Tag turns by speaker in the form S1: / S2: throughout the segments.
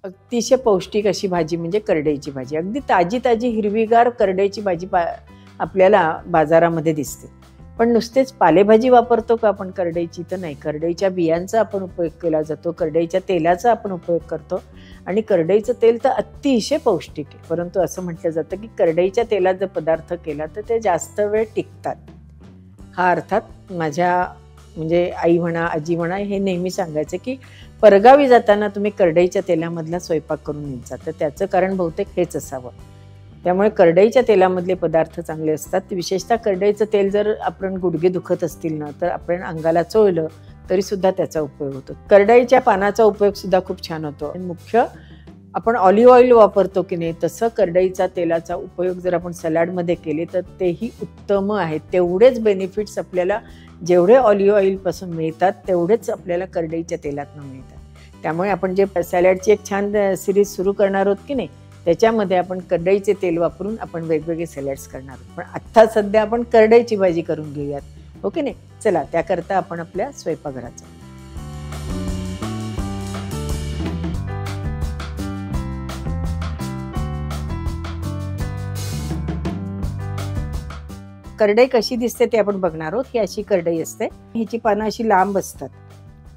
S1: अतिशय पौष्टिक अशी भाजी म्हणजे करडईची भाजी. अगदी ताजी ताजी हिरवीगार करडईची भाजी आपल्याला बाजारामध्ये दिसते. पण नुसतेच पालेभाजी वापरतो का आपण करडईची? तर नाही. करडईच्या बियांचा आपण उपयोग केला जातो, करडईच्या तेलाचा आपण उपयोग करतो आणि करडईचं तेल तर अतिशय पौष्टिक आहे. परंतु असं म्हटलं जातं की करडईच्या तेलात जर पदार्थ केला तर ते जास्त वेळ टिकतात. हा अर्थात माझ्या म्हणजे आई म्हणा, आजी म्हणा, हे नेहमी सांगायचं की परगावी जाताना तुम्ही करडईच्या तेलामधला स्वयंपाक करून नेत जा. तर त्याचं कारण बहुतेक हेच असावं. त्यामुळे करडईच्या तेलामधले पदार्थ चांगले असतात. विशेषतः करडईचं तेल जर आपण गुडघे दुखत असतील ना, तर आपण अंगाला चोळलं तरी सुद्धा त्याचा उपयोग होतो. करडईच्या पानाचा उपयोग सुद्धा खूप छान होतो. आणि मुख्य आपण ऑलिव्ह ऑइल वापरतो की नाही, तसं करडईचा तेलाचा उपयोग जर आपण सलाडमध्ये केले तर तेही उत्तम आहे. तेवढेच बेनिफिट्स आपल्याला जेवढे ऑलिव्ह ऑइलपासून मिळतात तेवढेच आपल्याला करडईच्या तेलातून मिळतात. त्यामुळे आपण जे सॅलडची एक छान सिरीज सुरू करणार आहोत की नाही, त्याच्यामध्ये आपण करडईचे तेल वापरून आपण वेगवेगळे सॅलड्स करणार आहोत. पण आत्ता सध्या आपण करडईची भाजी करून घेऊयात, हो की नाही? चला, त्याकरता आपण आपल्या स्वयंपाकघरात जाऊ. करडई कशी दिसते ते आपण बघणार आहोत. ही अशी करडई असते. हिची पानं अशी लांब असतात.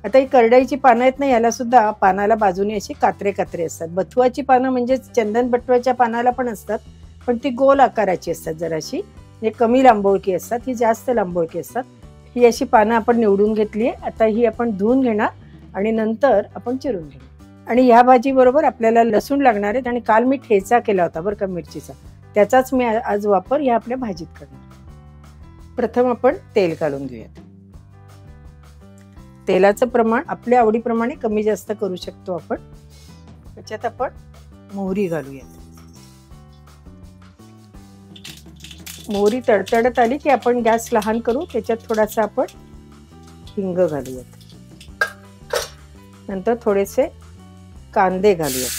S1: आता ही करडईची पानं आहेत ना, याला सुद्धा पानाला बाजूने अशी कात्रे कात्रे असतात. बथुआची पानं म्हणजे चंदन बटव्याच्या पानाला पण असतात, पण ती गोल आकाराची असतात, जराशी म्हणजे कमी लांबोळकी असतात. ही जास्त लांबोळकी असतात. ही अशी पानं आपण निवडून घेतली आहे. आता ही आपण धुवून घेणार आणि नंतर आपण चिरून घेणार. आणि ह्या भाजीबरोबर आपल्याला लसूण लागणार आहेत. आणि काल मी ठेचा केला होता बरं का मिरचीचा, त्याचाच मी आज वापर ह्या आपल्या भाजीत करणार. प्रथम आपण तेल घालून घेऊयात. तेलाचं प्रमाण आपल्या आवडीप्रमाणे कमी जास्त करू शकतो आपण. त्याच्यात आपण मोहरी घालूयात. मोहरी तडतडत आली की आपण गॅस लहान करू. त्याच्यात थोडासा आपण हिंग घालूयात. नंतर थोडेसे कांदे घालूयात.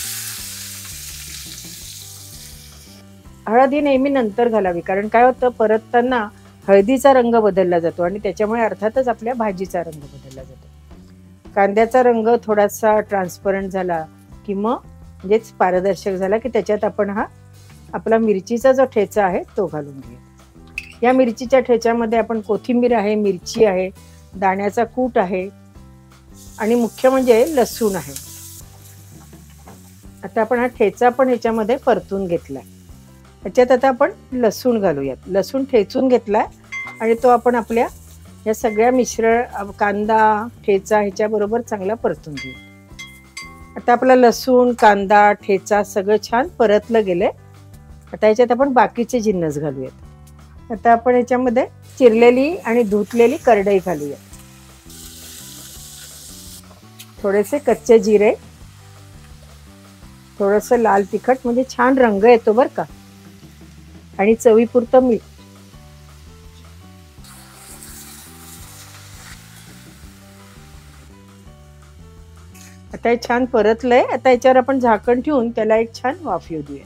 S1: हळद ही नेहमी नंतर घालावी, कारण काय होतं, परतताना हळदीचा रंग बदलला जातो आणि त्याच्यामुळे अर्थातच आपल्या भाजीचा रंग बदलला जातो. कांद्याचा रंग थोडासा ट्रान्सपरंट झाला की मग म्हणजेच पारदर्शक झाला की त्याच्यात आपण हा आपला मिरचीचा जो ठेचा आहे तो घालून घेऊया. या मिरचीच्या ठेच्यामध्ये आपण कोथिंबीर आहे, मिरची आहे, दाण्याचा कूट आहे आणि मुख्य म्हणजे लसूण आहे. आता आपण हा ठेचा पण ह्याच्यामध्ये परतून घेतलाय. त्याच्यात आता आपण लसूण घालूयात. लसूण ठेचून घेतलाय आणि तो आपण आपल्या या सगळ्या मिश्रण कांदा ठेचा ह्याच्याबरोबर चांगला परतून घेऊ. आता आपला लसूण, कांदा, ठेचा सगळं छान परतलं गेलंय. आता ह्याच्यात आपण बाकीचे जिन्नस घालूयात. आता आपण ह्याच्यामध्ये चिरलेली आणि धुतलेली करडई घालूयात. थोडेसे कच्चे जिरे, थोडंसं लाल तिखट म्हणजे छान रंग येतो बरं का, आणि चवीपुरतं मीठ. आता हे छान परतलंय. आता याच्यावर आपण झाकण ठेवून त्याला एक छान वाफ येऊ देऊया.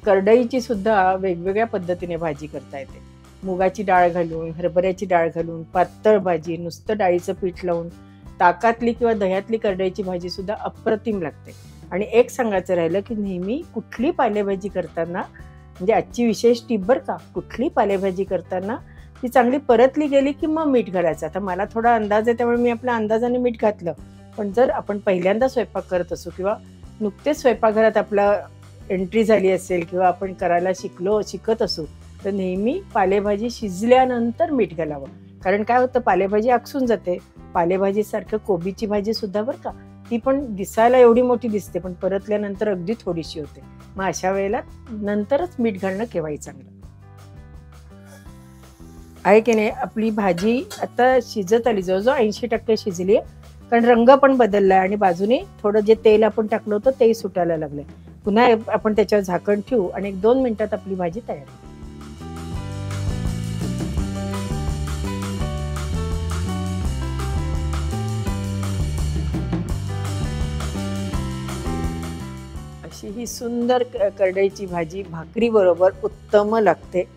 S1: करडईची सुद्धा वेगवेगळ्या पद्धतीने भाजी करता येते. मुगाची डाळ घालून, हरभऱ्याची डाळ घालून, पातळ भाजी, नुसतं डाळीचं पीठ लावून, ताकातली किंवा दह्यातली करडईची भाजी सुद्धा अप्रतिम लागते. आणि एक सांगायचं राहिलं की नेहमी कुठली पालेभाजी करताना, म्हणजे आजची विशेष टिप बरं का, कुठली पालेभाजी करताना ती चांगली परतली गेली की मग मीठ घालायचं. आता मला थोडा अंदाज आहे त्यामुळे मी आपल्या अंदाजाने मीठ घातलं. पण जर आपण पहिल्यांदा स्वयंपाक करत असू किंवा नुकतेच स्वयंपाकघरात आपला एंट्री झाली असेल किंवा आपण करायला शिकत असू, तर नेहमी पालेभाजी शिजल्यानंतर मीठ घालावं. कारण काय होतं, पालेभाजी आकसून जाते. पालेभाजीसारखं कोबीची भाजी सुद्धा बरं का, ती पण दिसायला एवढी मोठी दिसते पण परतल्यानंतर अगदी थोडीशी होते. मग अशा वेळेला नंतरच मीठ घालणं केव्हाही चांगलं आहे की नाही. आपली भाजी आता शिजत आली, जवळजवळ 80% शिजली आहे. कारण रंग पण बदललाय आणि बाजूने थोडं जे तेल आपण टाकलं होतं तेही सुटायला लागलंय. पुन्हा आपण त्याच्यावर झाकण ठेवू आणि 1-2 मिनिटात आपली भाजी तयार आहे. अशी ही सुंदर करडईची भाजी भाकरी बरोबर उत्तम लागते.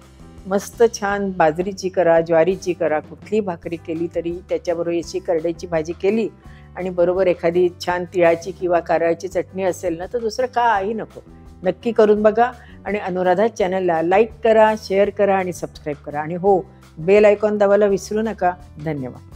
S1: मस्त छान बाजरीची करा, ज्वारीची करा, कुठली भाकरी केली तरी त्याच्याबरोबर अशी करडईची भाजी केली आणि बरोबर एखादी छान तिळाची किंवा कारळाची चटणी असेल ना, तर दुसरं काही नको. नक्की करून बघा आणि अनुराधा चॅनलला लाईक करा, शेअर करा आणि सबस्क्राईब करा. आणि हो, बेल आयकॉन दाबायला विसरू नका. धन्यवाद.